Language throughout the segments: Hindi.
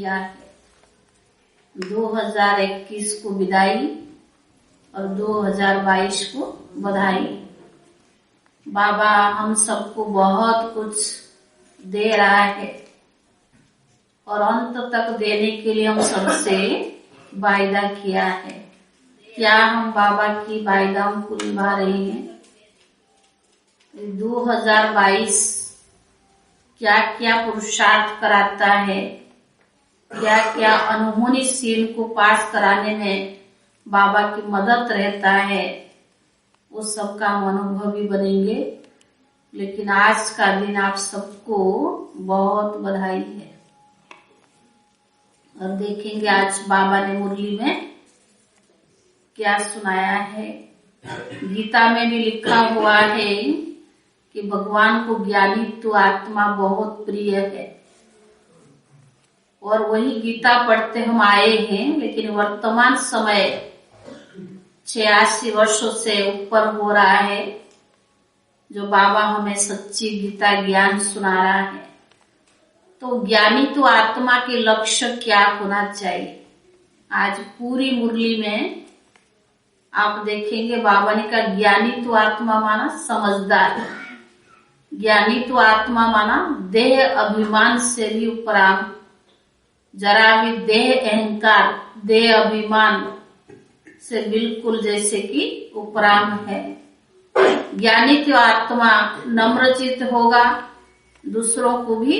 किया है। 2021 को विदाई और 2022 को बधाई। बाबा हम सबको बहुत कुछ दे रहा है और अंत तक देने के लिए हम सबसे वायदा किया है। क्या हम बाबा की वायदाओं को निभा रहे हैं? 2022 क्या क्या पुरुषार्थ कराता है, क्या क्या अनहोनी सीन को पास कराने में बाबा की मदद रहता है, वो सबका हम अनुभवी बनेंगे। लेकिन आज का दिन आप सबको बहुत बधाई है। और देखेंगे आज बाबा ने मुरली में क्या सुनाया है। गीता में भी लिखा हुआ है कि भगवान को ज्ञानी तो आत्मा बहुत प्रिय है, और वही गीता पढ़ते हम आए हैं। लेकिन वर्तमान समय 86 वर्षों से ऊपर हो रहा है जो बाबा हमें सच्ची गीता ज्ञान सुना रहा है। तो ज्ञानी तो आत्मा के लक्ष्य क्या होना चाहिए? आज पूरी मुरली में आप देखेंगे बाबा ने कहा ज्ञानी तो आत्मा माना समझदार, ज्ञानी तो आत्मा माना देह अभिमान से भी उपराम, जरा भी देह अहंकार देह अभिमान से बिल्कुल जैसे कि उपराम है। ज्ञानी तो आत्मा नम्रचित होगा, दूसरों को भी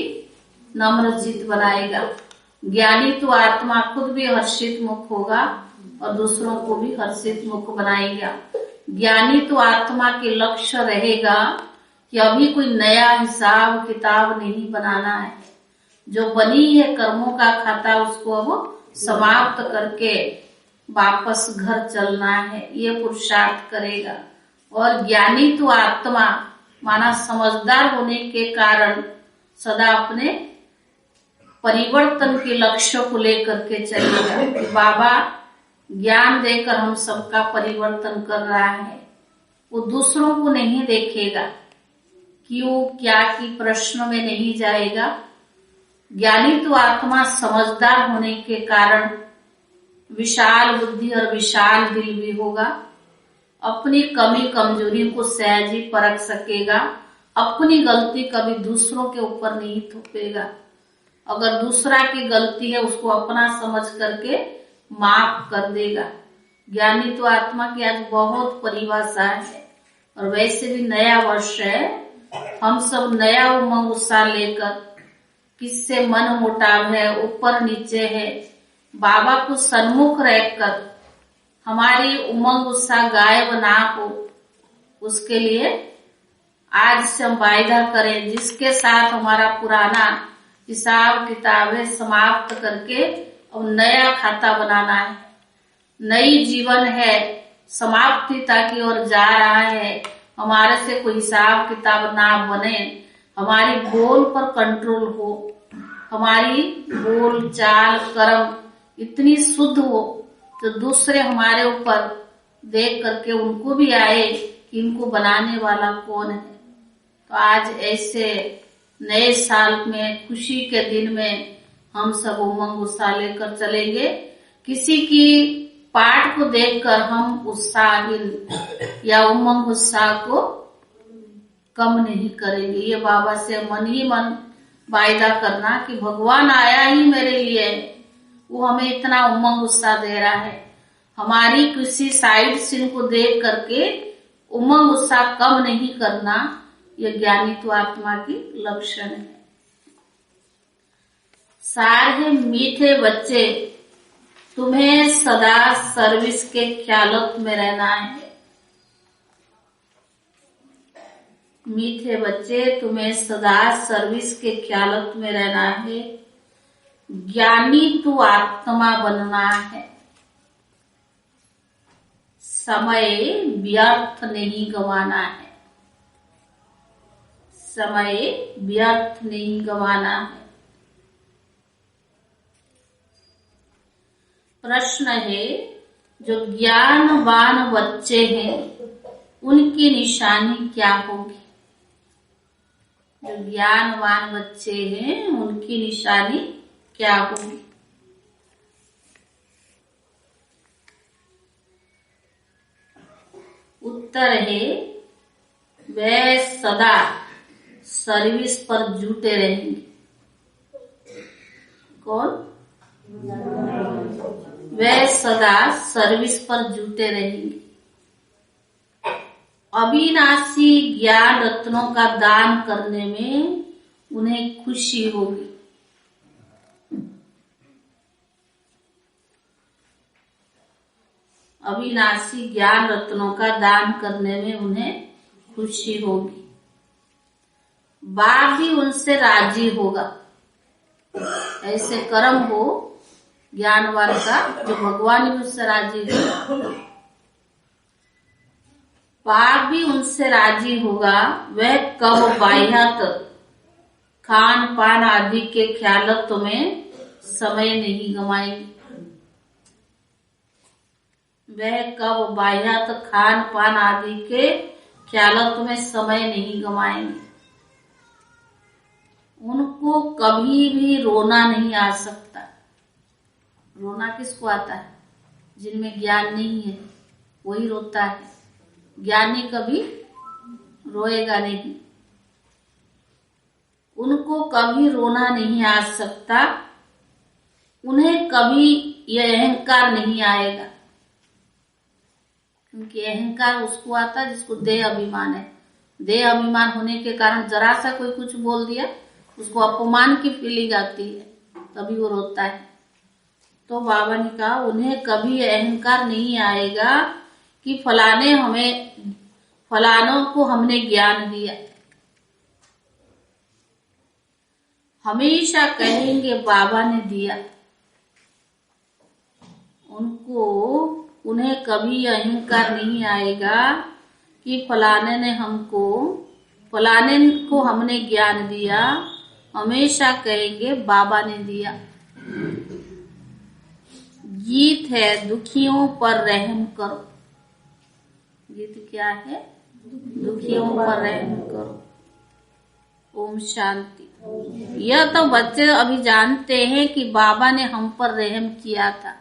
नम्रचित बनाएगा। ज्ञानी तो आत्मा खुद भी हर्षित मुख होगा और दूसरों को भी हर्षित मुख बनाएगा। ज्ञानी तो आत्मा के लक्ष्य रहेगा कि अभी कोई नया हिसाब किताब नहीं बनाना है, जो बनी है कर्मों का खाता उसको अब समाप्त करके वापस घर चलना है, ये पुरुषार्थ करेगा। और ज्ञानी तो आत्मा माना समझदार होने के कारण सदा अपने परिवर्तन के लक्ष्य को लेकर के चलेगा कि बाबा ज्ञान देकर हम सबका परिवर्तन कर रहा है। वो दूसरों को नहीं देखेगा, क्यों क्या की प्रश्न में नहीं जाएगा। ज्ञानी तो आत्मा समझदार होने के कारण विशाल बुद्धि और विशाल दिल भी होगा। अपनी कमी कमजोरी को सहज ही परख सकेगा। अपनी गलती कभी दूसरों के ऊपर नहीं थोपेगा। अगर दूसरा की गलती है उसको अपना समझ करके माफ कर देगा। ज्ञानी तो आत्मा की आज बहुत परिभाषा है। और वैसे भी नया वर्ष है, हम सब नया उमंग उत्साह लेकर, किससे मन मुटाव है, ऊपर नीचे है, बाबा को सन्मुख रहकर हमारी उमंग उत्साह गायब ना हो, उसके लिए आज से हम वायदा करें जिसके साथ हमारा पुराना हिसाब किताब है समाप्त करके अब नया खाता बनाना है। नई जीवन है, समाप्तिता की ओर जा रहा है। हमारे से कोई हिसाब किताब ना बने, हमारी बोल पर कंट्रोल हो, हमारी बोल चाल कर्म इतनी शुद्ध हो तो दूसरे हमारे ऊपर देख करके उनको भी आए कि इनको बनाने वाला कौन है। तो आज ऐसे नए साल में खुशी के दिन में हम सब उमंग उत्साह लेकर चलेंगे। किसी की पाठ को देखकर हम उत्साहहीन या उमंग उत्साह को कम नहीं करेंगे। ये बाबा से मन ही मन वायदा करना कि भगवान आया ही मेरे लिए, वो हमें इतना उमंग उत्साह दे रहा है। हमारी किसी साइड सीन को देख करके उमंग उत्साह कम नहीं करना, ये ज्ञानी तो आत्मा की लक्षण है। सारे मीठे बच्चे, तुम्हें सदा सर्विस के ख्यालों में रहना है। मीठे बच्चे, तुम्हें सदा सर्विस के ख्यालों में रहना है। ज्ञानी तो आत्मा बनना है। समय व्यर्थ नहीं गंवाना है। समय व्यर्थ नहीं गंवाना है। प्रश्न है, जो ज्ञानवान बच्चे हैं उनकी निशानी क्या होगी? जो ज्ञानवान बच्चे हैं उनकी निशानी क्या होगी? उत्तर है वे सदा सर्विस पर जुटे रहेंगे। कौन? वे सदा सर्विस पर जुटे रहेंगे। अविनाशी ज्ञान रत्नों का दान करने में उन्हें खुशी होगी। अविनाशी ज्ञान रत्नों का दान करने में उन्हें खुशी होगी। बाप भी उनसे राजी होगा। ऐसे कर्म हो ज्ञानवान का जो भगवान भी उससे राजी हो। बाप भी उनसे राजी होगा। वह कब बाह्यत खान पान आदि के ख्यालत्व में समय नहीं गंवाएंगे। वह कब बाह्यत खान पान आदि के ख्यालत्व में समय नहीं गंवाएंगे। उनको कभी भी रोना नहीं आ सकता। रोना किसको आता है? जिनमें ज्ञान नहीं है वही रोता है। ज्ञानी कभी रोएगा नहीं। उनको कभी रोना नहीं आ सकता। उन्हें कभी यह अहंकार नहीं आएगा, क्योंकि अहंकार उसको आता है जिसको देह अभिमान है। देह अभिमान होने के कारण जरा सा कोई कुछ बोल दिया उसको अपमान की फीलिंग आती है, तभी वो रोता है। तो बाबा ने कहा उन्हें कभी अहंकार नहीं आएगा कि फलानों को हमने ज्ञान दिया। हमेशा कहेंगे बाबा ने दिया। उन्हें कभी अहंकार नहीं आएगा कि फलाने को हमने ज्ञान दिया। हमेशा कहेंगे बाबा ने दिया। गीत है दुखियों पर रहम करो। गीत क्या है? दुखियों पर रहम करो। ओम शांति। यह तो बच्चे अभी जानते हैं कि बाबा ने हम पर रहम किया था,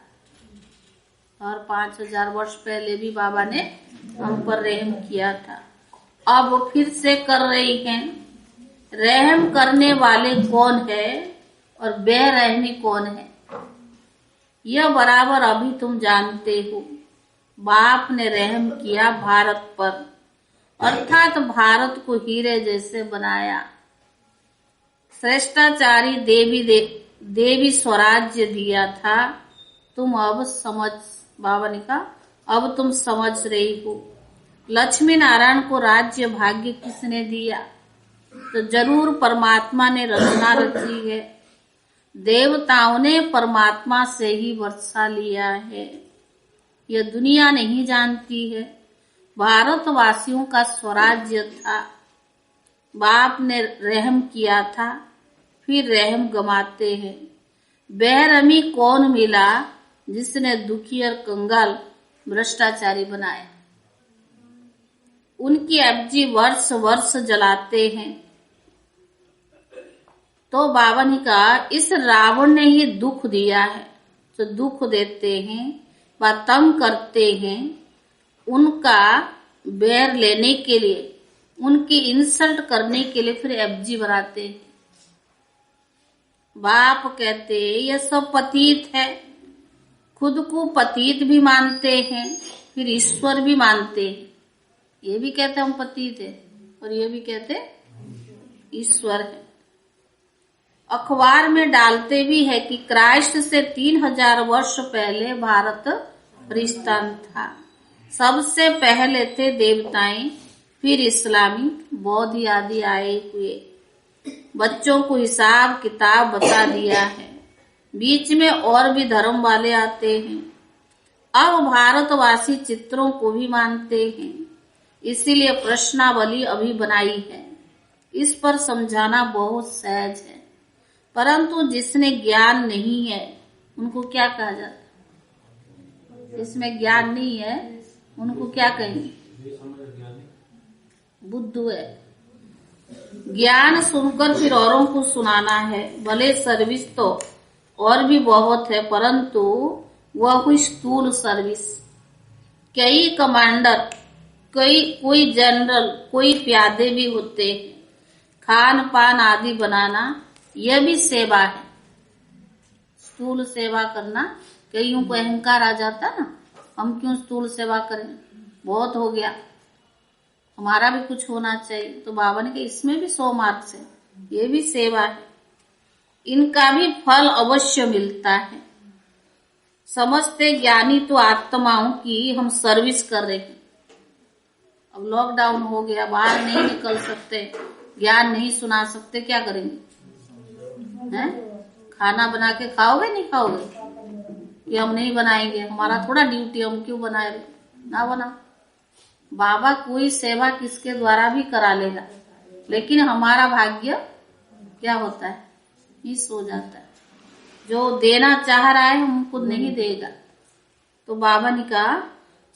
और 5000 वर्ष पहले भी बाबा ने हम पर रहम किया था। अब फिर से कर रही हैं। रहम करने वाले कौन है और बेरहमी कौन है, यह बराबर अभी तुम जानते हो। बाप ने रहम किया भारत पर, अर्थात भारत को हीरे जैसे बनाया। श्रेष्ठाचारी देवी स्वराज्य दिया था। तुम अब समझ, बाबा ने कहा अब तुम समझ रही हो। लक्ष्मी नारायण को राज्य भाग्य किसने दिया? तो जरूर परमात्मा ने रचना रची है। देवताओं ने परमात्मा से ही वर्षा लिया है। यह दुनिया नहीं जानती है। भारतवासियों का स्वराज्य था। बाप ने रहम किया था, फिर रहम गमाते हैं। बेरहमी कौन मिला जिसने दुखी और कंगाल भ्रष्टाचारी बनाया? उनकी एफजी वर्ष वर्ष जलाते हैं। तो बाबा ने कहा इस रावण ने ही दुख दिया है। जो दुख देते हैं व तंग करते हैं, उनका बैर लेने के लिए, उनकी इंसल्ट करने के लिए फिर एफजी बनाते हैं। बाप कहते ये सब पतित है। खुद को पतित भी मानते हैं, फिर ईश्वर भी मानते हैं। ये भी कहते हम पतित है और ये भी कहते ईश्वर है। अखबार में डालते भी है कि क्राइस्ट से 3000 वर्ष पहले भारत रिश्तान था। सबसे पहले थे देवताएं, फिर इस्लामी, बौद्ध आदि आए हुए। बच्चों को हिसाब किताब बता दिया है। बीच में और भी धर्म वाले आते हैं। अब भारतवासी चित्रों को भी मानते हैं, इसीलिए प्रश्नावली अभी बनाई है। इस पर समझाना बहुत सहज है, परंतु जिसने ज्ञान नहीं है उनको क्या कहा जाता है? इसमें ज्ञान नहीं है उनको क्या कहेंगे? बुद्धू है। ज्ञान सुनकर फिर औरों को सुनाना है। भले सर्विस तो और भी बहुत है, परंतु वह हुई स्थूल सर्विस। कई कमांडर कोई जनरल, कोई प्यादे भी होते हैं। खान पान आदि बनाना यह भी सेवा है। स्थूल सेवा करना, कईयों को अहंकार आ जाता ना, हम क्यों स्थूल सेवा करें, बहुत हो गया, हमारा भी कुछ होना चाहिए। तो बाबा ने कहा इसमें भी 100 मार्क्स है, ये भी सेवा है, इनका भी फल अवश्य मिलता है। समझते ज्ञानी तो आत्माओं की हम सर्विस कर रहे हैं। अब लॉकडाउन हो गया, बाहर नहीं निकल सकते, ज्ञान नहीं सुना सकते, क्या करेंगे हैं? खाना बना के खाओगे नहीं खाओगे? कि हम नहीं बनाएंगे, हमारा थोड़ा ड्यूटी, हम क्यों बनाए, ना बना। बाबा कोई सेवा किसके द्वारा भी करा लेगा, लेकिन हमारा भाग्य क्या होता है, मिस हो जाता है। जो देना चाह रहा है हमको नहीं देगा। तो बाबा ने कहा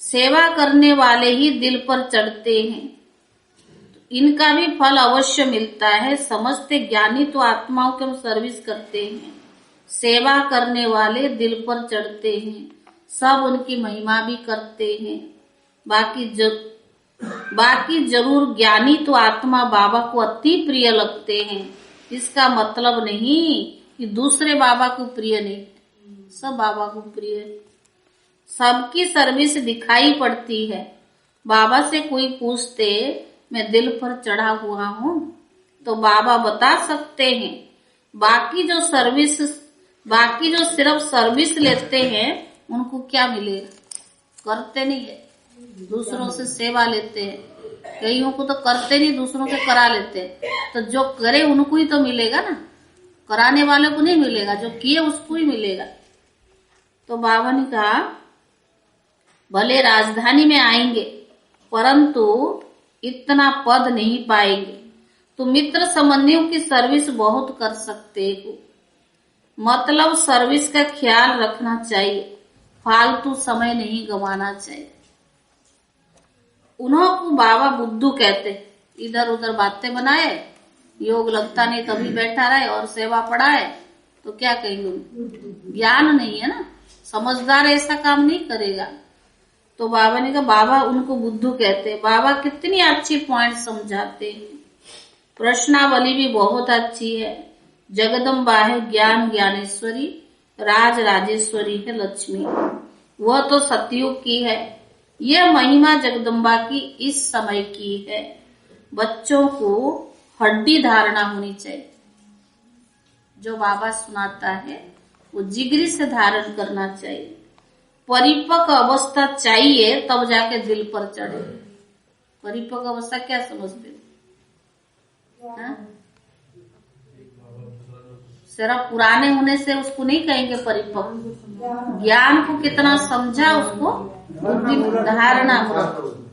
सेवा करने वाले ही दिल पर चढ़ते हैं, तो इनका भी फल अवश्य मिलता है। समझते ज्ञानी तो आत्माओं की हम सर्विस करते हैं, सेवा करने वाले दिल पर चढ़ते हैं, सब उनकी महिमा भी करते हैं। बाकी जरूर ज्ञानी तो आत्मा बाबा को अति प्रिय लगते हैं। इसका मतलब नहीं कि दूसरे बाबा को प्रिय नहीं, सब बाबा को प्रिय है। सबकी सर्विस दिखाई पड़ती है। बाबा से कोई पूछते मैं दिल पर चढ़ा हुआ हूँ, तो बाबा बता सकते हैं। बाकी जो सिर्फ सर्विस लेते हैं उनको क्या मिलेगा, करते नहीं है, दूसरों से सेवा लेते हैं। कईयों को तो करते नहीं, दूसरों से करा लेते हैं। तो जो करे उनको ही तो मिलेगा ना, कराने वाले को नहीं मिलेगा, जो किए उसको ही मिलेगा। तो बाबा ने कहा भले राजधानी में आएंगे परंतु इतना पद नहीं पाएंगे। तो मित्र संबंधियों की सर्विस बहुत कर सकते हो, मतलब सर्विस का ख्याल रखना चाहिए, फालतू समय नहीं गंवाना चाहिए। उन्होंने बाबा बुद्धू कहते, इधर उधर बातें बनाए, योग लगता नहीं तभी बैठा रहे और सेवा पढ़ाए, तो क्या कहेंगे, ज्ञान नहीं है ना, समझदार ऐसा काम नहीं करेगा। तो बाबा ने कहा बाबा उनको बुद्धू कहते। बाबा कितनी अच्छी पॉइंट समझाते हैं। प्रश्नावली भी बहुत अच्छी है। जगदम्बा है ज्ञान ज्ञानेश्वरी, राज राजेश्वरी है लक्ष्मी, वह तो सतयुग की है। यह महिमा जगदम्बा की इस समय की है। बच्चों को हड्डी धारणा होनी चाहिए। जो बाबा सुनाता है वो जिगरी से धारण करना चाहिए। परिपक्व अवस्था चाहिए तब जाके दिल पर चढ़े। परिपक्व अवस्था क्या समझते हो? सिर्फ पुराने होने से उसको नहीं कहेंगे परिपक्व। ज्ञान को कितना समझा उसको बुद्धि धारणा,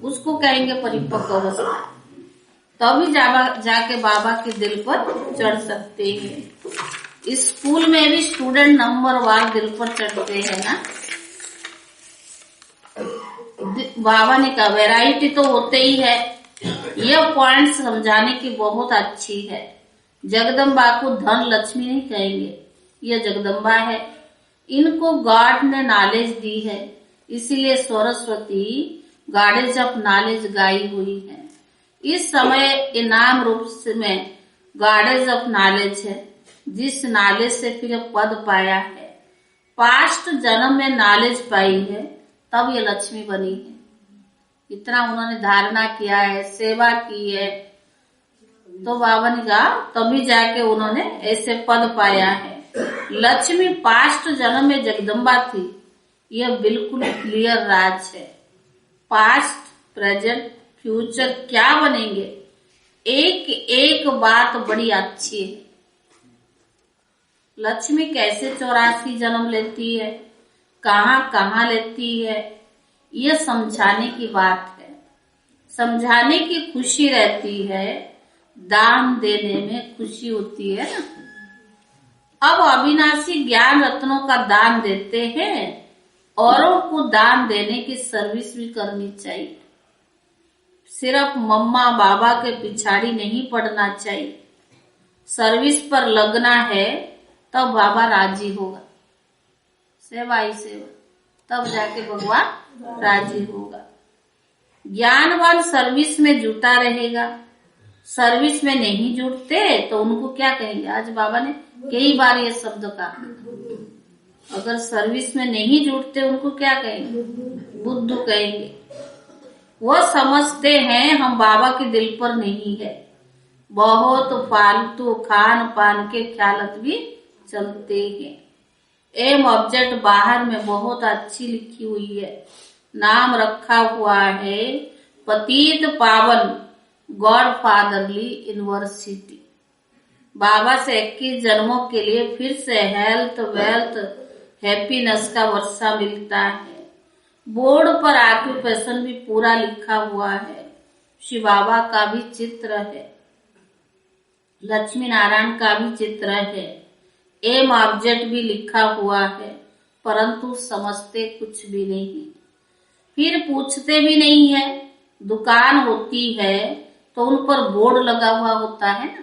उसको कहेंगे परिपक्व अवस्था। तभी जाके बाबा के दिल पर चढ़ सकते हैं। स्कूल में भी स्टूडेंट नंबरवार दिल पर चढ़ते हैं ना। बाबा ने कहा वैरायटी तो होते ही है। यह पॉइंट समझाने की बहुत अच्छी है। जगदम्बा को धन लक्ष्मी नहीं कहेंगे, यह जगदम्बा है। इनको गॉड ने नॉलेज दी है, इसीलिए सरस्वती गॉडेज ऑफ नॉलेज गाई हुई है। इस समय इनाम रूप में गॉडेज ऑफ नॉलेज है, जिस नॉलेज से फिर पद पाया है। पास्ट जन्म में नॉलेज पाई है, तब ये लक्ष्मी बनी है। इतना उन्होंने धारणा किया है, सेवा की है, तो बाबा ने कहा तभी जाके उन्होंने ऐसे पद पाया है। लक्ष्मी पास्ट जन्म में जगदम्बा थी, यह बिल्कुल क्लियर राज है। पास्ट प्रेजेंट फ्यूचर क्या बनेंगे, एक एक बात बड़ी अच्छी है। लक्ष्मी कैसे 84 जन्म लेती है, कहाँ कहाँ लेती है, यह समझाने की बात है। समझाने की खुशी रहती है, दान देने में खुशी होती है ना। अब अविनाशी ज्ञान रत्नों का दान देते हैं, औरों को दान देने की सर्विस भी करनी चाहिए। सिर्फ मम्मा बाबा के पिछाड़ी नहीं पड़ना चाहिए। सर्विस पर लगना है तब बाबा राजी होगा। सेवा ही सेवा, तब जाके भगवान राजी होगा। ज्ञानवान सर्विस में जुटा रहेगा, सर्विस में नहीं जुटते तो उनको क्या कहेंगे? आज बाबा ने कई बार ये शब्द कहा, अगर सर्विस में नहीं जुटते उनको क्या कहेंगे? बुद्धू कहेंगे। वो समझते हैं हम बाबा के दिल पर नहीं है, बहुत फालतू खान पान के ख्यालत भी चलते हैं। एम ऑब्जेक्ट बाहर में बहुत अच्छी लिखी हुई है, नाम रखा हुआ है पतित पावन गॉड फादरली यूनिवर्सिटी। बाबा से 21 जन्मों के लिए फिर से हेल्थ वेल्थ हैप्पीनेस का वर्षा मिलता है। बोर्ड पर ऑक्यूपेशन भी पूरा लिखा हुआ है, शिव बाबा का भी चित्र है, लक्ष्मी नारायण का भी चित्र है, एम ऑब्जेक्ट भी लिखा हुआ है, परंतु समझते कुछ भी नहीं, फिर पूछते भी नहीं है। दुकान होती है तो उन पर बोर्ड लगा हुआ होता है ना,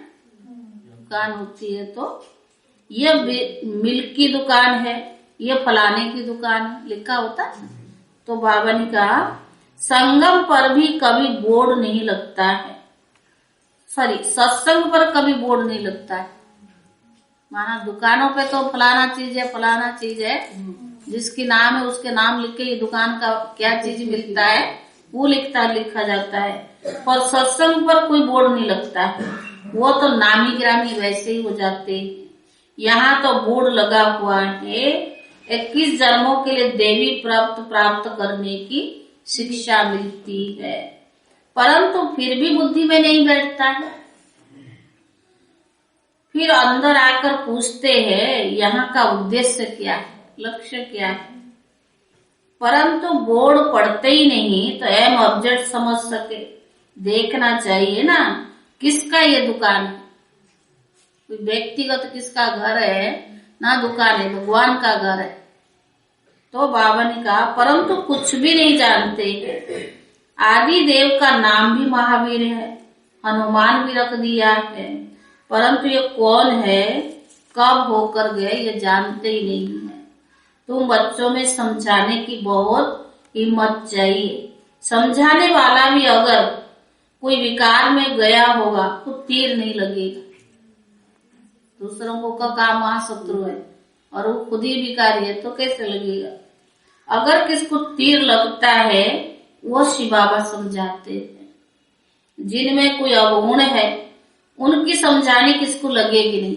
दुकान होती है तो ये मिल्क की दुकान है, ये फलाने की दुकान है, लिखा होता है। तो बाबा ने कहा संगम पर भी कभी बोर्ड नहीं लगता है, सॉरी सत्संग पर कभी बोर्ड नहीं लगता है। माना दुकानों पे तो फलाना चीज है फलाना चीज है, जिसकी नाम है उसके नाम लिख के ये दुकान का क्या चीज मिलता है वो लिखा जाता है, पर सत्संग पर कोई बोर्ड नहीं लगता है, वो तो नामी ग्रामी वैसे ही हो जाते हैं। यहाँ तो बोर्ड लगा हुआ है 21 जन्मों के लिए देवी प्राप्त करने की शिक्षा मिलती है, परंतु फिर भी बुद्धि में नहीं बैठता है। फिर अंदर आकर पूछते हैं यहाँ का उद्देश्य क्या है, लक्ष्य क्या है, परंतु बोर्ड पढ़ते ही नहीं तो एम ऑब्जेक्ट समझ सके। देखना चाहिए ना किसका ये दुकान है, कोई व्यक्तिगत किसका घर है ना, दुकान है भगवान का घर है। तो बाबा ने कहा परंतु कुछ भी नहीं जानते। आदि देव का नाम भी महावीर है, हनुमान भी रख दिया है, परंतु ये कौन है कब होकर गए ये जानते ही नहीं है। तुम बच्चों में समझाने की बहुत हिम्मत चाहिए। समझाने वाला भी अगर कोई विकार में गया होगा तो तीर नहीं लगेगा। दूसरों का काम महाशत्रु है और वो खुद ही विकारी है तो कैसे लगेगा। अगर किसको तीर लगता है वो शिव बाबा समझाते हैं। जिनमें कोई अवगुण है उनकी समझाने किसको लगेगी नहीं।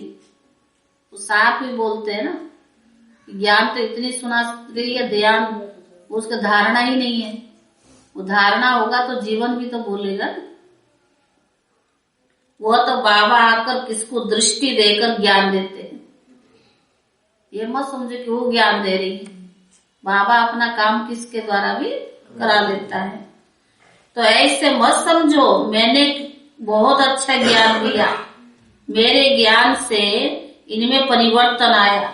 वो साफ ही बोलते हैं ना, ज्ञान तो इतनी सुना रही है, ध्यान उसका धारणा ही नहीं है। वो धारणा होगा तो जीवन भी तो बोलेगा ना। वो तो बाबा आकर किसको दृष्टि देकर ज्ञान देते हैं। ये मत समझो कि वो ज्ञान दे रही है, बाबा अपना काम किसके द्वारा भी करा लेता है। तो ऐसे मत समझो मैंने बहुत अच्छा ज्ञान दिया, मेरे ज्ञान से इनमें परिवर्तन आया,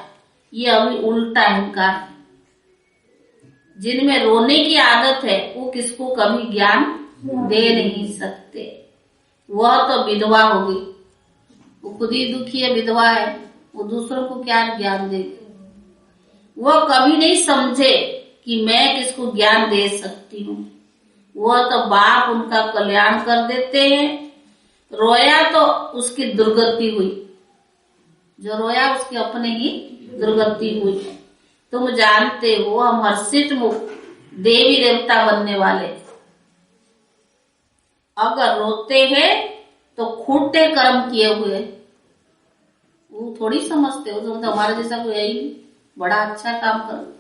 ये अभी उल्टा इनका है। जिनमें रोने की आदत है वो किसको कभी ज्ञान दे नहीं सकते। वह तो विधवा होगी, वो खुद ही दुखी है, विधवा है, वो दूसरों को क्या ज्ञान देगी। वह कभी नहीं समझे कि मैं किसको ज्ञान दे सकती हूँ। वह तो बाप उनका कल्याण कर देते हैं। रोया तो उसकी दुर्गति हुई, जो रोया उसकी अपने ही दुर्गति हुई। तुम जानते हो हम हर्षित मुक्त देवी देवता बनने वाले, अगर रोते हैं तो खूटे कर्म किए हुए। वो थोड़ी समझते हो तो हमारे जैसा कोई है ही बड़ा अच्छा काम करो।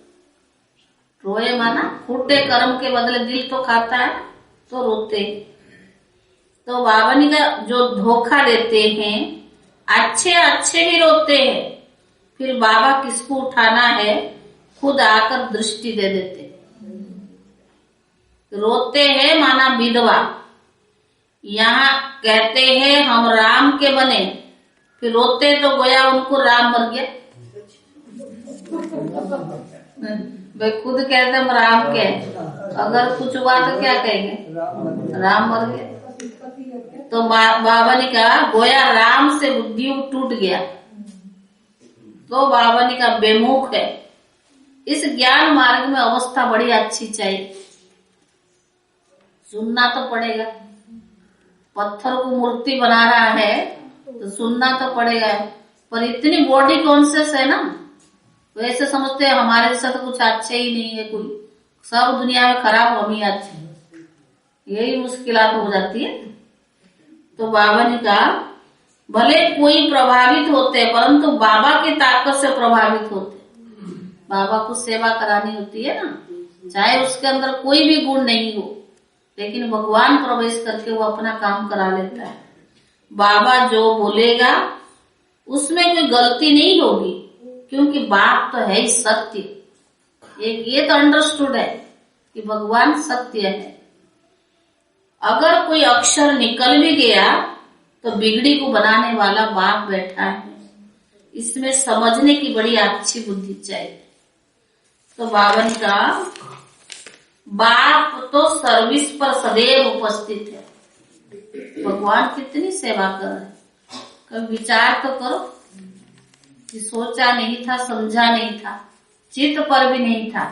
रोए माना खूटे कर्म के बदले दिल तो खाता है तो रोते। तो बाबा ने का जो धोखा देते हैं, अच्छे अच्छे भी रोते हैं, फिर बाबा किसको उठाना है खुद आकर दृष्टि दे देते। रोते हैं माना विधवा, यहाँ कहते हैं हम राम के बने, फिर रोते तो गोया उनको राम मर गया। भाई खुद कहते हम राम के, अगर कुछ हुआ तो क्या कहेंगे राम मर गया। तो बाबा ने कहा गोया राम से बुद्धि टूट गया। तो बाबा ने कहा बेमुख है। इस ज्ञान मार्ग में अवस्था बड़ी अच्छी चाहिए, सुनना तो पड़ेगा। पत्थर को मूर्ति बना रहा है तो सुनना तो पड़ेगा। पर इतनी बॉडी कॉन्शियस है ना, वैसे समझते हैं हमारे जैसा तो कुछ अच्छे ही नहीं है कोई, सब दुनिया में खराब, हम ही अच्छे, यही मुश्किलात हो जाती है। तो बाबा ने कहा भले कोई प्रभावित होते हैं परंतु बाबा की ताकत से प्रभावित होते। बाबा को सेवा करानी होती है ना, चाहे उसके अंदर कोई भी गुण नहीं हो, लेकिन भगवान प्रवेश करके वो अपना काम करा लेता है। बाबा जो बोलेगा उसमें कोई गलती नहीं होगी, क्योंकि बात तो है ही सत्य। एक ये तो अंडरस्टूड है कि भगवान सत्य है। अगर कोई अक्षर निकल भी गया तो बिगड़ी को बनाने वाला बाप बैठा है, इसमें समझने की बड़ी अच्छी बुद्धि चाहिए। तो बाबा ने कहा बाप तो सर्विस पर सदैव उपस्थित है। भगवान कितनी सेवा कर रहे हैं, कभी विचार तो करो कि सोचा नहीं था, समझा नहीं था, चित्त पर भी नहीं था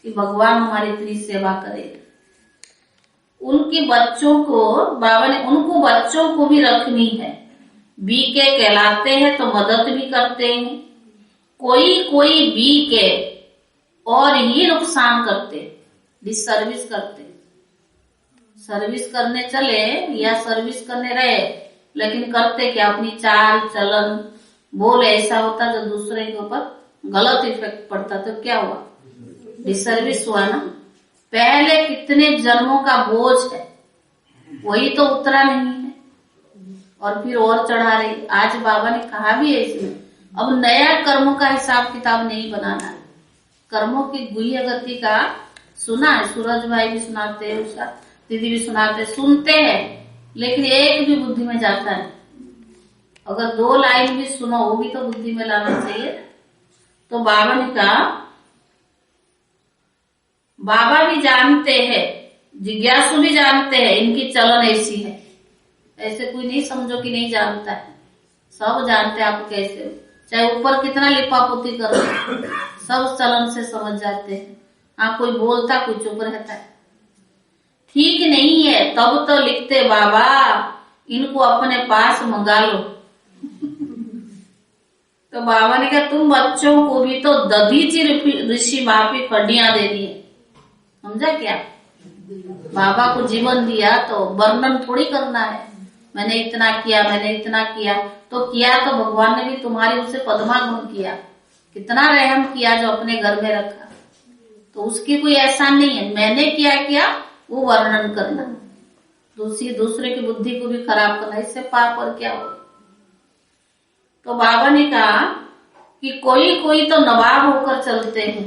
कि भगवान हमारी इतनी सेवा करेगा। उनके बच्चों को बाबा ने उनको बच्चों को भी रखनी है। बी के कहलाते हैं तो मदद भी करते हैं, कोई बी के और ही नुकसान करते, डिसर्विस करते। सर्विस करने चले या सर्विस करने रहे, लेकिन करते क्या, अपनी चाल चलन बोल ऐसा होता जो दूसरे के ऊपर गलत इफेक्ट पड़ता, तो क्या हुआ, डिसर्विस हुआ ना। पहले कितने जन्मों का बोझ है वही तो उतरा नहीं है, और फिर और चढ़ा रही। आज बाबा ने कहा भी है इसमें, अब नया कर्मों का हिसाब किताब नहीं बनाना है। कर्मों की गुह्य गति का सुना है, सूरज भाई भी सुनाते हैं, उषा दीदी भी सुनाते हैं, सुनते हैं, लेकिन एक भी बुद्धि में जाता है। अगर 2 लाइन भी सुनो वो भी तो बुद्धि में लाना चाहिए। तो बाबा ने कहा बाबा भी जानते हैं, जिज्ञासु भी जानते हैं इनकी चलन ऐसी है। ऐसे कोई नहीं समझो कि नहीं जानता है, सब जानते हैं आप कैसे हो, चाहे ऊपर कितना लिपापोती करो, सब चलन से समझ जाते हैं। हाँ, कोई बोलता कोई चुप रहता है, ठीक नहीं है तब तो लिखते बाबा इनको अपने पास मंगा लो। तो बाबा ने कहा तुम बच्चों को भी तो दधीची ऋषि माफी खड्डियां दे दी, समझा क्या। बाबा को जीवन दिया तो वर्णन थोड़ी करना है, मैंने इतना किया, मैंने इतना किया, तो किया तो भगवान ने भी तुम्हारे उसे पद्मा गुण किया, कितना रहम किया जो अपने घर में रखा, तो उसकी कोई एहसान नहीं है। मैंने क्या वो वर्णन करना, दूसरे की बुद्धि को भी खराब करना, इससे पाप और क्या हो। तो बाबा ने कहा कि कोई तो नवाब होकर चलते हैं।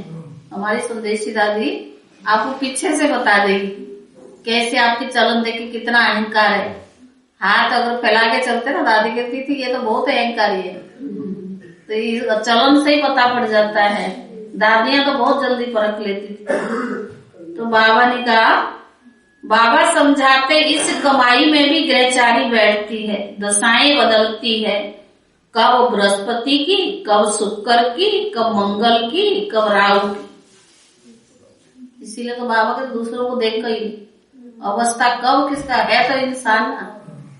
हमारी संदेशी दादी आपको पीछे से बता देगी कैसे आपकी चलन देखी कितना अहंकार है। हाथ अगर फैला के चलते ना, दादी कहती थी ये तो बहुत अहंकारी है, तो ये चलन से ही पता पड़ जाता है। दादियां तो बहुत जल्दी परख लेती थी। तो बाबा ने कहा बाबा समझाते इस कमाई में भी ग्रहचारी बैठती है, दशाएं बदलती है, कब बृहस्पति की, कब शुक्र की, कब मंगल की, कब राहु की। इसीलिए तो बाबा के दूसरों को देख कर अवस्था कब किसका है, तो इंसान ना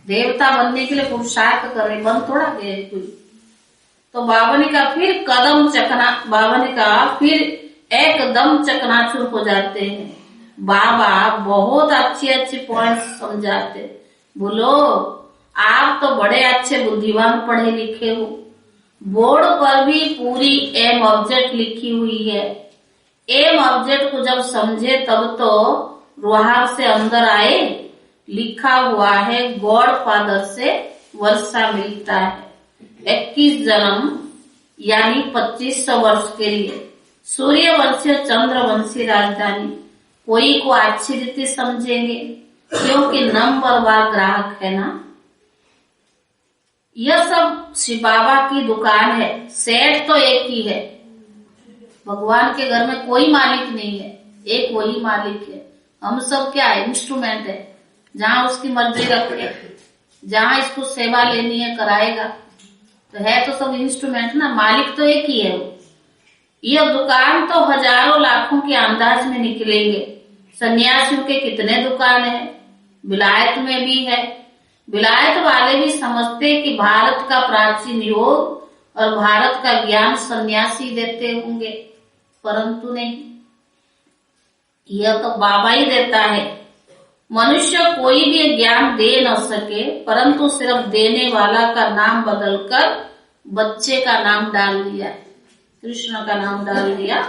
देवता बनने के लिए पुरुषार्थ कर रहे, बन थोड़ा गए कोई। तो बाबा ने कहा फिर बाबा ने कहा फिर एकदम चकनाचूर हो जाते हैं। बाबा बहुत अच्छे पॉइंट समझाते, बोलो आप तो बड़े अच्छे बुद्धिमान पढ़े लिखे हो, बोर्ड पर भी पूरी एम ऑब्जेक्ट लिखी हुई है। एम ऑब्जेक्ट को जब समझे तब तो रुहार से अंदर आए, लिखा हुआ है गॉड फादर से वर्षा मिलता है 21 जन्म यानी 2500 वर्ष के लिए, सूर्य वंशी चंद्र वंशी राजधानी। कोई को अच्छी रीति समझेंगे क्योंकि नंबर वार ग्राहक है ना। यह सब शिव बाबा की दुकान है, सेठ तो एक ही है। भगवान के घर में कोई मालिक नहीं है, एक वही मालिक है। हम सब क्या है, इंस्ट्रूमेंट है, जहाँ उसकी मर्जी रखे, जहाँ इसको सेवा लेनी है कराएगा, तो है तो सब इंस्ट्रूमेंट ना, मालिक तो एक ही है वो। यह दुकान तो हजारों लाखों के अंदाज में निकलेंगे। सन्यासियों के कितने दुकान है, विलायत में भी है। विलायत वाले भी समझते कि भारत का प्राचीन योग और भारत का ज्ञान सन्यासी देते होंगे, परंतु नहीं, यह तो बाबा ही देता है। मनुष्य कोई भी ज्ञान दे न सके, परंतु सिर्फ देने वाला का नाम बदलकर बच्चे का नाम डाल दिया, कृष्ण का नाम डाल दिया।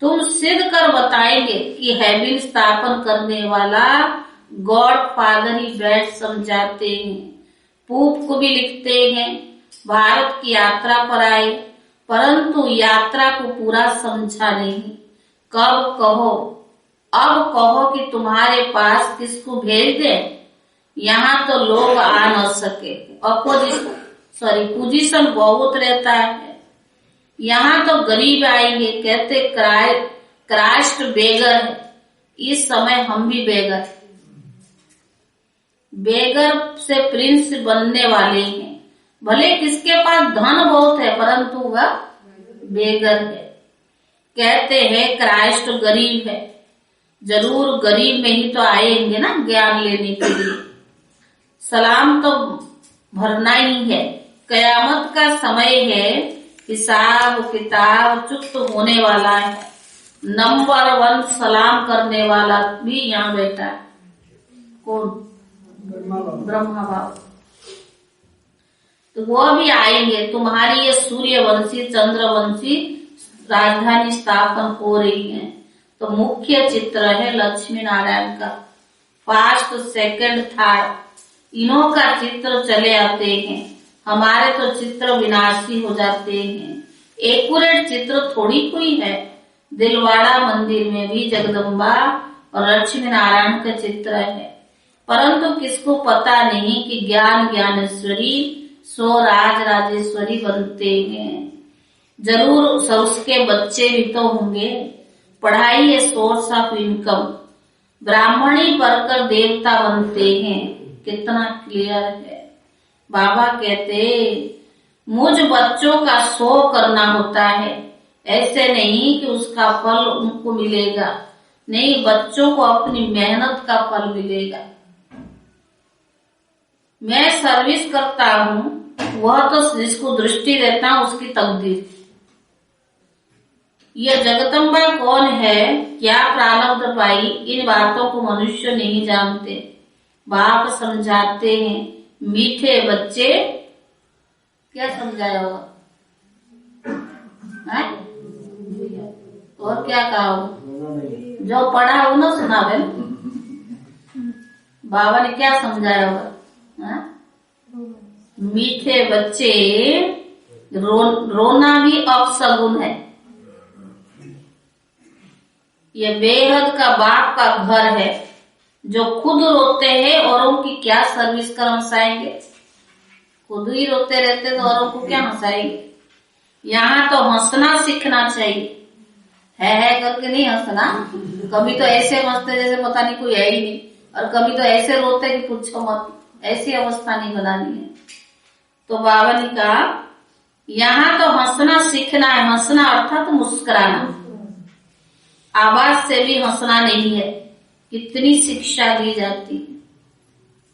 तुम सिद्ध कर बताएंगे कि हैबिल स्थापन करने वाला गॉड फादर ही बैठ समझाते हैं, पूप को भी लिखते हैं, भारत की यात्रा पर आए, परंतु यात्रा को पूरा समझा नहीं। कब कहो, अब कहो कि तुम्हारे पास किसको भेज दे। यहाँ तो लोग आ न सके, पोजीशन बहुत रहता है। यहाँ तो गरीब आएंगे, कहते क्राइस्ट बेगर है। इस समय हम भी बेगर से प्रिंस बनने वाले हैं। भले किसके पास धन बहुत है, परंतु वह बेगर है। कहते हैं क्राइस्ट गरीब है, जरूर गरीब में ही तो आएंगे ना ज्ञान लेने के लिए। सलाम तो भरना ही है, कयामत का समय है, हिसाब किताब चुस्त होने वाला है। नंबर 1 सलाम करने वाला भी यहाँ बैठा है। कौन? ब्रह्मा बाबा। तो वो भी आएंगे। तुम्हारी ये सूर्यवंशी चंद्रवंशी राजधानी स्थापन हो रही है। तो मुख्य चित्र है लक्ष्मी नारायण का, फर्स्ट सेकंड थर्ड, इन्हों का चित्र चले आते हैं। हमारे तो चित्र विनाशी हो जाते हैं। एक्यूरेट चित्र थोड़ी कोई है। दिलवाड़ा मंदिर में भी जगदम्बा और लक्ष्मी नारायण का चित्र है, परंतु किसको पता नहीं कि ज्ञान ज्ञानेश्वरी सो राज राजेश्वरी बनते हैं। जरूर उसके बच्चे भी तो होंगे। पढ़ाई है सोर्स ऑफ इनकम। ब्राह्मणी पढ़कर देवता बनते हैं। कितना क्लियर है। बाबा कहते मुझ बच्चों का शो करना होता है, ऐसे नहीं कि उसका फल उनको मिलेगा। नहीं, बच्चों को अपनी मेहनत का फल मिलेगा। मैं सर्विस करता हूँ, वह तो जिसको दृष्टि देता हूँ उसकी तकदीर। यह जगदम्बा कौन है, क्या प्रारब्ध पाई, इन बातों को मनुष्य नहीं जानते। बाप समझाते हैं, मीठे बच्चे। क्या समझाया होगा? और क्या कहा हो? जो पढ़ा हो ना सुनावे। बाबा ने क्या समझाया होगा? मीठे बच्चे, रोना भी अपशगुन है। ये बेहद का बाप का घर है। जो खुद रोते हैं औरों की क्या सर्विस कर हंसाएंगे। खुद ही रोते रहते तो औरों को क्या हंसाएंगे। यहाँ तो हंसना सीखना चाहिए। है करके नहीं हंसना। कभी तो ऐसे हंसते जैसे पता नहीं कोई है ही नहीं, और कभी तो ऐसे रोते कि पूछो मत। ऐसी अवस्था नहीं बनानी है। तो बाबा ने कहा यहाँ तो हंसना सीखना है। हंसना अर्थात मुस्कुराना। आवाज से भी हंसना नहीं है। कितनी शिक्षा दी जाती है।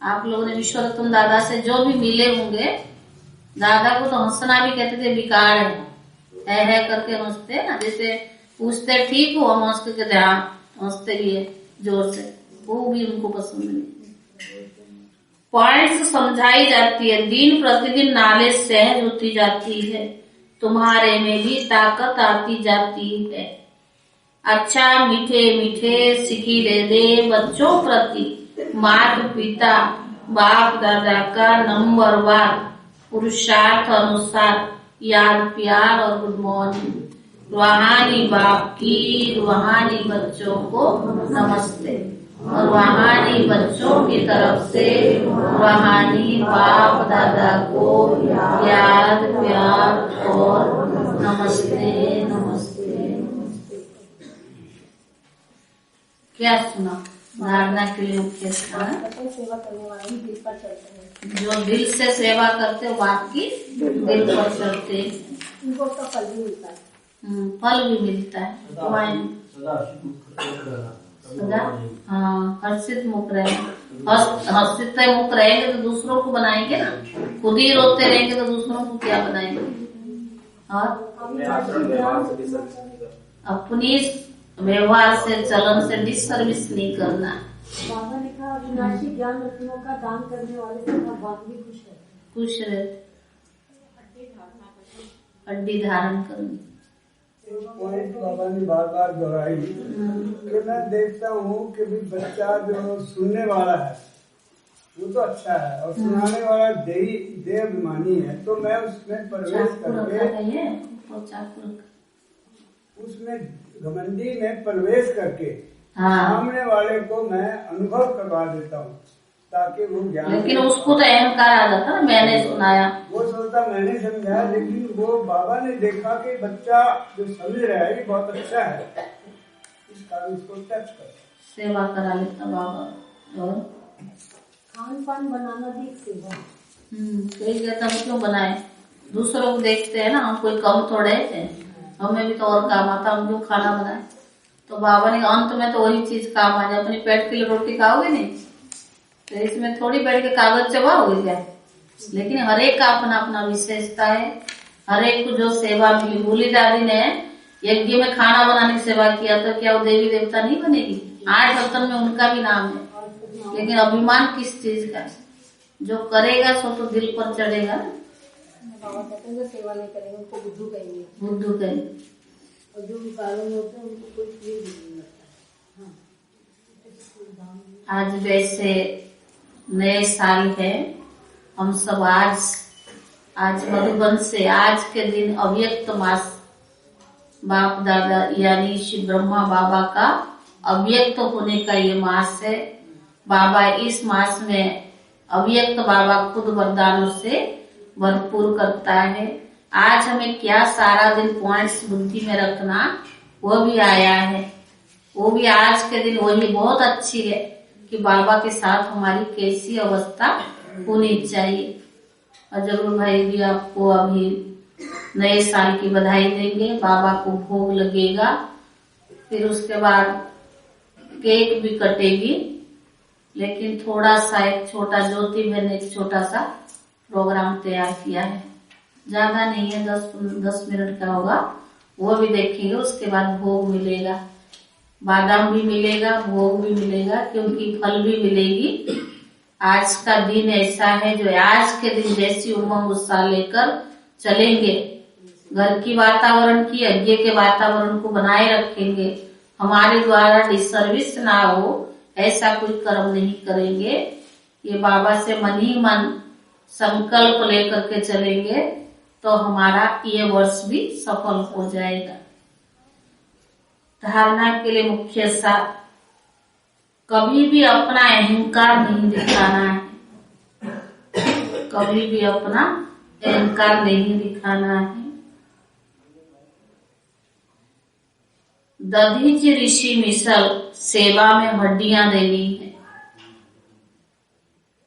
आप लोगों ने विश्वरत्न दादा से जो भी मिले होंगे, दादा को तो हंसना भी कहते थे बेकार है करके हंसते ना। जैसे पूछते ठीक हो, हम हंसते कहते हाँ, हंसते भी है जोर से। वो भी उनको पसंद नहीं। पॉइंट्स समझाई जाती है। दिन प्रतिदिन नॉलेज सहज होती जाती है। तुम्हारे में भी ताकत आती जाती है। अच्छा मीठे मीठे सिखिले दे बच्चों प्रति माता पिता बाप दादा का नंबर 1 पुरुषार्थ अनुसार याद प्यार और गुड मॉर्निंग। रूहानी बाप की रूहानी बच्चों को नमस्ते, और रूहानी बच्चों की तरफ से रूहानी बाप दादा को याद प्यार और नमस्ते नमस्ते। क्या सुना? धारणा के लिए मुख्य सेवा करने वाले दिल पर चलते हैं। जो दिल से सेवा करते हैं बाकी दिल पर चलते हैं, उनको फल भी मिलता है। फल भी मिलता है। सदा हाँ हर्षित मुख रहेंगे। हर्षित मुख रहेंगे तो दूसरों को बनाएंगे ना, खुद ही रोते रहेंगे तो दूसरों को क्या बनाएंगे। और अपनी व्यवहार से चलन से डिसर्विस नहीं करना। बाबा ने कहा अविनाशी ज्ञान रत्नों का दान करने वाले से भगवान भी खुश रहते। अड्डी धारण करनी। पॉइंट बाबा ने बार बार दोहराई कि मैं देखता हूँ कि भी बच्चा जो सुनने वाला है वो तो अच्छा है और सुनाने वाला देहाभिमानी है, तो मैं उसमें प्रवेश करके उसमें घमंडी में प्रवेश करके सामने वाले को मैं अनुभव करवा देता हूँ ताकि वो ज्ञान। लेकिन उसको तो अहंकार आ जाता ना, मैंने सुनाया, वो सोचता मैंने समझाया, लेकिन वो बाबा ने देखा कि बच्चा जो समझ रहा है ये बहुत अच्छा है, इस कारण उसको टच कर सेवा करा लेता बाबा। और खान पान बनाना भी सेवा। कहता हम क्यों बनाए, दूसरों को देखते हैं ना, हम कोई कम थोड़े थे, हमें भी तो और काम आता, हम क्यों खाना बनाए। तो बाबा ने अंत में तो वही चीज काम आ जाए, अपनी पेट के लिए रोटी खाओगे नहीं तो इसमें थोड़ी बैठ के कागज चबाओगे क्या। लेकिन हर एक का अपना अपना विशेषता है, हर एक को जो सेवा मिली। भूली दादी ने यज्ञ में खाना बनाने की सेवा किया तो क्या वो देवी देवता नहीं बनेगी। 8 रत्न में उनका भी नाम है, लेकिन अभिमान किस चीज का, जो करेगा सो तो दिल पर चढ़ेगा। बाबा कहते हैं सेवा नहीं करेंगे उनको बुद्धू कहेंगे, बुद्धू कहेंगे, और जो विकारों में होते हैं उनको कोई प्रिय नहीं लगता। आज वैसे नए साल है, हम सब आज मधुबन से आज के दिन अव्यक्त मास, बाप दादा यानी श्री ब्रह्मा बाबा का अव्यक्त होने का ये मास है। बाबा इस मास में अव्यक्त बाबा खुद वरदानों से भरपूर करता है। आज हमें क्या सारा दिन पॉइंट्स बुद्धि में रखना वो भी आया है, वो भी आज के दिन वही बहुत अच्छी है कि बाबा के साथ हमारी कैसी अवस्था होनी चाहिए। और जरूर भाई भी आपको अभी नए साल की बधाई देंगे, बाबा को भोग लगेगा, फिर उसके बाद केक भी कटेगी। लेकिन थोड़ा सा एक छोटा ज्योति बहन ने एक छोटा सा प्रोग्राम तैयार किया है, ज्यादा नहीं है, 10 मिनट का होगा, वो भी देखेंगे। उसके बाद भोग मिलेगा, बादाम भी मिलेगा, भोग भी मिलेगा, क्योंकि फल भी मिलेगी। आज का दिन ऐसा है जो आज के दिन जैसी उमंग उत्साह लेकर चलेंगे, घर की वातावरण की यज्ञ के वातावरण को बनाए रखेंगे, हमारे द्वारा डिसर्विस ना हो ऐसा कोई कर्म नहीं करेंगे। ये बाबा से मन ही मन संकल्प लेकर के चलेंगे तो हमारा ये वर्ष भी सफल हो जाएगा। धारणा के लिए मुख्य सा, कभी भी अपना अहंकार नहीं दिखाना है, कभी भी अपना अहंकार नहीं दिखाना है। दधीच ऋषि मिसल सेवा में हड्डियां देनी है।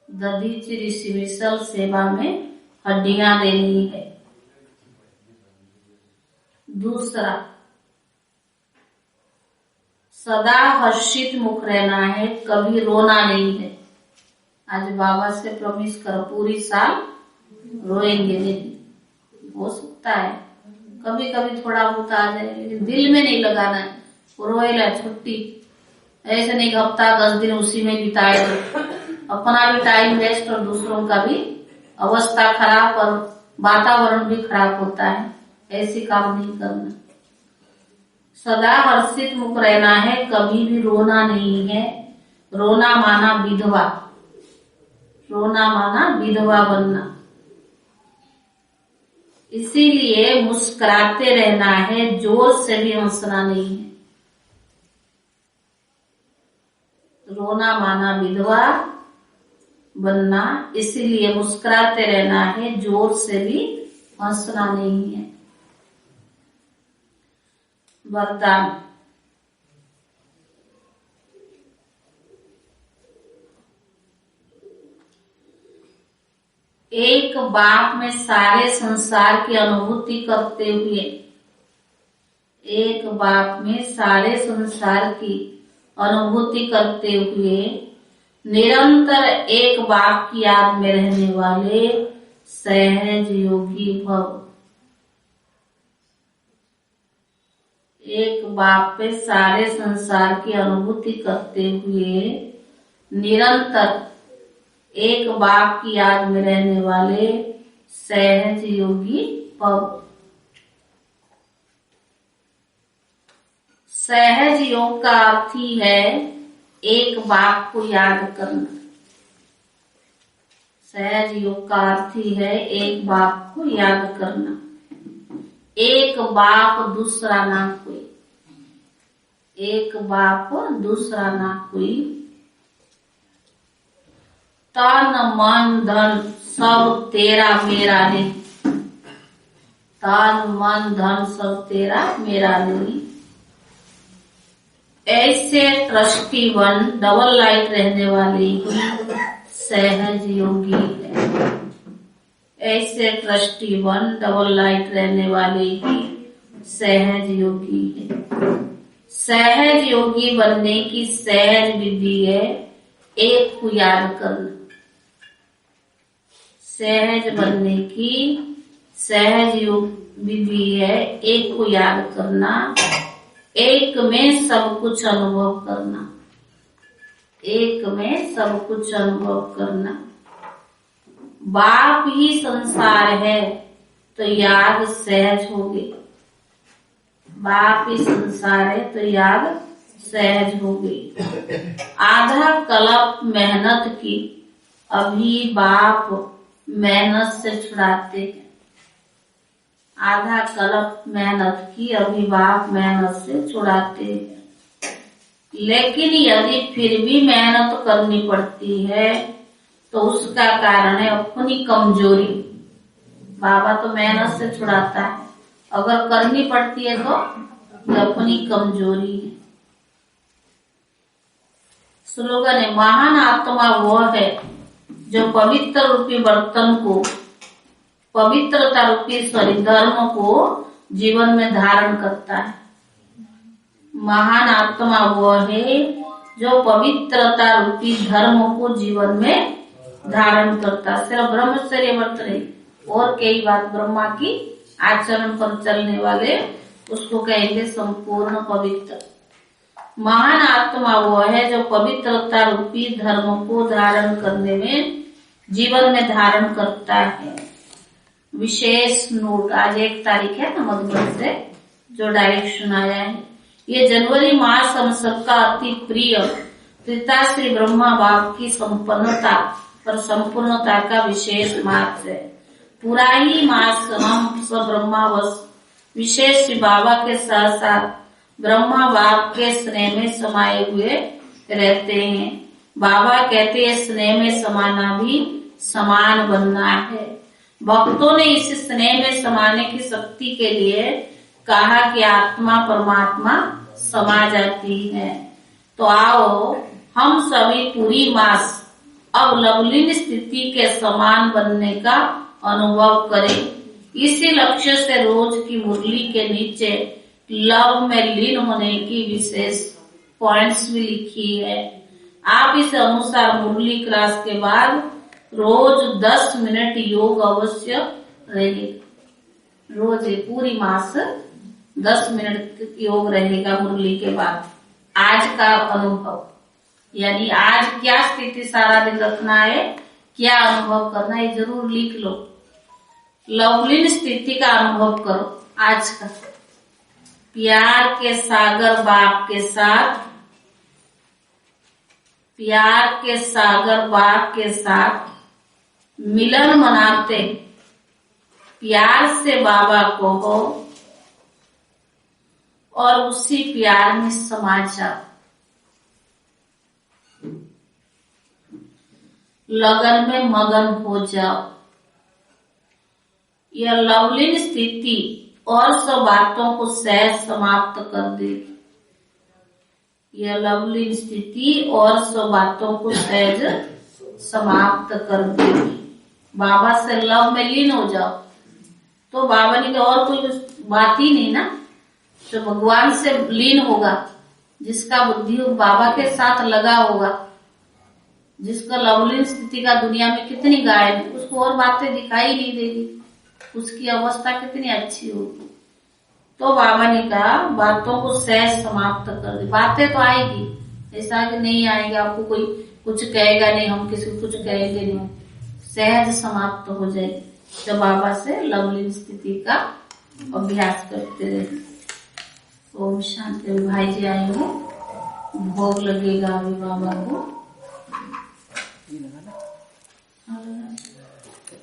दधीच ऋषि मिसल सेवा में हड्डियां देनी है। दूसरा, सदा हर्षित मुख रहना है, कभी रोना नहीं है। आज बाबा से प्रॉमिस करो पूरी साल रोएंगे नहीं, हो सकता है कभी कभी थोड़ा बहुत आ जाए, लेकिन दिल में नहीं लगाना है। रोएला छुट्टी, ऐसे नहीं हफ्ता 10 दिन उसी में बिताए, अपना भी टाइम वेस्ट और दूसरों का भी अवस्था खराब और वातावरण भी खराब होता है, ऐसी काम नहीं करना। सदा हर्षित मुख रहना है, कभी भी रोना नहीं है। रोना माना विधवा, रोना माना विधवा बनना। इसीलिए मुस्कुराते रहना है, जोर से भी हंसना नहीं है। रोना माना विधवा बनना, इसीलिए मुस्कुराते रहना है, जोर से भी हंसना नहीं है। वरदान, एक बाप में सारे संसार की अनुभूति करते हुए, एक बाप में सारे संसार की अनुभूति करते हुए निरंतर एक बाप की याद में रहने वाले सहज योगी भव। एक बाप पे सारे संसार की अनुभूति करते हुए निरंतर एक बाप की याद में रहने वाले सहज योगी भव। सहज योग का अर्थ ही है एक बाप को याद करना। सहज योग का अर्थ ही है एक बाप को याद करना। एक बाप दूसरा ना कोई, एक बाप दूसरा ना कोई। तन मन धन सब तेरा मेरा नहीं, तन मन धन सब तेरा मेरा नहीं। ऐसे ट्रस्टी वन डबल लाइट रहने वाले ही सहज योगी है। ऐसे ट्रस्टी वन डबल लाइट रहने वाले ही सहज योगी है। सहज योगी बनने की सहज विधि है एक को याद करना। सहज बनने की सहज विधि है एक को याद करना, एक में सब कुछ अनुभव करना, एक में सब कुछ अनुभव करना। बाप ही संसार है तो याद सहज होगी। बाप ही संसार है तो याद सहज होगी। आधा कल्प मेहनत की अभी बाप मेहनत से छुड़ाते हैं। आधा कल्प मेहनत की अभी बाप मेहनत से छुड़ाते हैं। लेकिन यदि फिर भी मेहनत करनी पड़ती है तो उसका कारण है अपनी कमजोरी। बाबा तो मेहनत से छुड़ाता है, अगर करनी पड़ती है तो ये अपनी कमजोरी है। स्लोगन है महान आत्मा वो है जो पवित्र रूपी बर्तन को, पवित्रता रूपी धर्म को जीवन में धारण करता है। महान आत्मा वो है जो पवित्रता रूपी धर्म को जीवन में धारण करता। सिर्फ ब्रह्मचर्य व्रत नहीं और कई बात ब्रह्मा की आचरण पर चलने वाले उसको कहेंगे संपूर्ण पवित्र। महान आत्मा वो है जो पवित्रता रूपी धर्म को धारण करने में जीवन में धारण करता है। विशेष नोट, आज 1 तारीख है ना मधुबन से जो डायरेक्ट सुनाया है। ये जनवरी मास हम सबका अति प्रिय पिता श्री ब्रह्मा बाप की संपन्नता और संपूर्णता का विशेष मास है। पूरा ही मास हम सब ब्रह्मावश विशेष श्री बाबा के साथ साथ ब्रह्मा बाप के स्नेह में समाये हुए रहते हैं। बाबा कहते हैं स्नेह में समाना भी समान बनना है। भक्तों ने इस स्नेह में समाने की शक्ति के लिए कहा कि आत्मा परमात्मा समा जाती है। तो आओ हम सभी पूरी मास अब लवलीन स्थिति के समान बनने का अनुभव करें। इसी लक्ष्य से रोज की मुरली के नीचे लव में लीन होने की विशेष पॉइंट्स भी लिखी है। आप इस अनुसार मुरली क्लास के बाद रोज 10 मिनट योग अवश्य रहेगा। रोज पूरी मास 10 मिनट योग रहेगा मुरली के बाद। आज का अनुभव यानी आज क्या स्थिति सारा दिन रखना है, क्या अनुभव करना है, जरूर लिख लो। लवलीन स्थिति का अनुभव करो आज का। प्यार के सागर बाप के साथ, प्यार के सागर बाप के साथ मिलन मनाते, प्यार से बाबा को हो और उसी प्यार में समा जाओ। लगन में मगन हो जाओ। यह लवलीन स्थिति और सब बातों को सहज समाप्त कर देगी। यह लवलीन स्थिति और सब बातों को सहज समाप्त कर देगी। बाबा से लव में लीन हो जाओ तो बाबा ने कहा और कोई बात ही नहीं ना। जो भगवान से लीन होगा जिसका बुद्धि बाबा के साथ लगा होगा, जिसका लवलीन स्थिति का दुनिया में कितनी गायब है, उसको और बातें दिखाई नहीं देगी, उसकी अवस्था कितनी अच्छी होगी। तो बाबा ने कहा बातों को सहज समाप्त कर दे। बातें तो आएगी, ऐसा कि नहीं आएगी, आपको कोई कुछ कहेगा नहीं, हम किसी को कुछ कहेंगे नहीं, सहज समाप्त हो जाएगी जब बाबा से लवलीन स्थिति का अभ्यास करते रहे। ओम शांति। भाई जी आएंगे, भोग लगेगा अभी बाबा को।